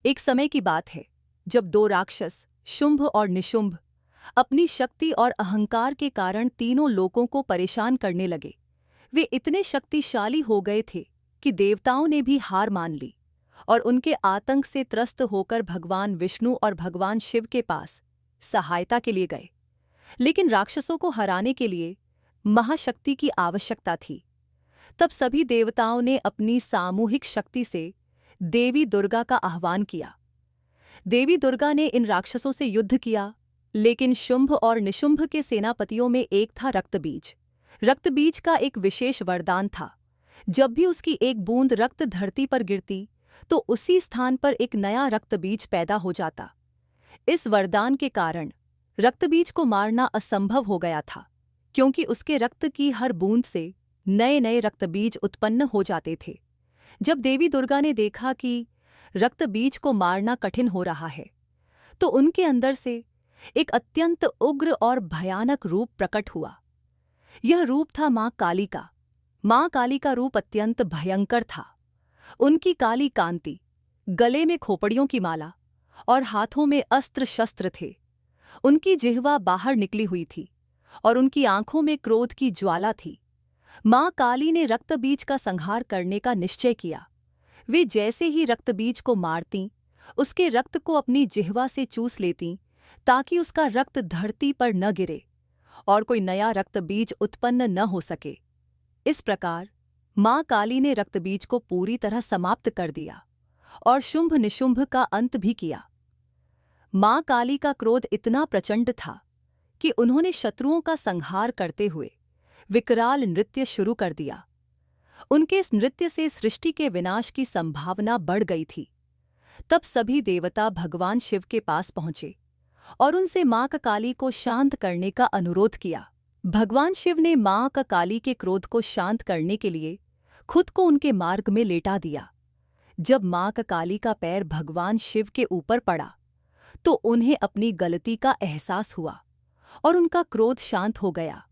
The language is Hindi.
एक समय की बात है जब दो राक्षस शुंभ और निशुंभ अपनी शक्ति और अहंकार के कारण तीनों लोगों को परेशान करने लगे। वे इतने शक्तिशाली हो गए थे कि देवताओं ने भी हार मान ली और उनके आतंक से त्रस्त होकर भगवान विष्णु और भगवान शिव के पास सहायता के लिए गए। लेकिन राक्षसों को हराने के लिए महाशक्ति की आवश्यकता थी। तब सभी देवताओं ने अपनी सामूहिक शक्ति से देवी दुर्गा का आह्वान किया। देवी दुर्गा ने इन राक्षसों से युद्ध किया, लेकिन शुंभ और निशुंभ के सेनापतियों में एक था रक्तबीज। रक्तबीज का एक विशेष वरदान था। जब भी उसकी एक बूंद रक्त धरती पर गिरती तो उसी स्थान पर एक नया रक्तबीज पैदा हो जाता। इस वरदान के कारण रक्तबीज को मारना असंभव हो गया था, क्योंकि उसके रक्त की हर बूंद से नए नए रक्तबीज उत्पन्न हो जाते थे। जब देवी दुर्गा ने देखा कि रक्तबीज को मारना कठिन हो रहा है, तो उनके अंदर से एक अत्यंत उग्र और भयानक रूप प्रकट हुआ। यह रूप था मां काली का। मां काली का रूप अत्यंत भयंकर था। उनकी काली कांति, गले में खोपड़ियों की माला और हाथों में अस्त्र शस्त्र थे। उनकी जिह्वा बाहर निकली हुई थी और उनकी आंखों में क्रोध की ज्वाला थी। मां काली ने रक्तबीज का संहार करने का निश्चय किया। वे जैसे ही रक्तबीज को मारतीं, उसके रक्त को अपनी जिह्वा से चूस लेतीं, ताकि उसका रक्त धरती पर न गिरे और कोई नया रक्तबीज उत्पन्न न हो सके। इस प्रकार मां काली ने रक्तबीज को पूरी तरह समाप्त कर दिया और शुंभ निशुंभ का अंत भी किया। मां काली का क्रोध इतना प्रचंड था कि उन्होंने शत्रुओं का संहार करते हुए विकराल नृत्य शुरू कर दिया। उनके इस नृत्य से सृष्टि के विनाश की संभावना बढ़ गई थी। तब सभी देवता भगवान शिव के पास पहुंचे और उनसे मां काली को शांत करने का अनुरोध किया। भगवान शिव ने मां काली के क्रोध को शांत करने के लिए खुद को उनके मार्ग में लेटा दिया। जब मां काली का पैर भगवान शिव के ऊपर पड़ा तो उन्हें अपनी गलती का एहसास हुआ और उनका क्रोध शांत हो गया।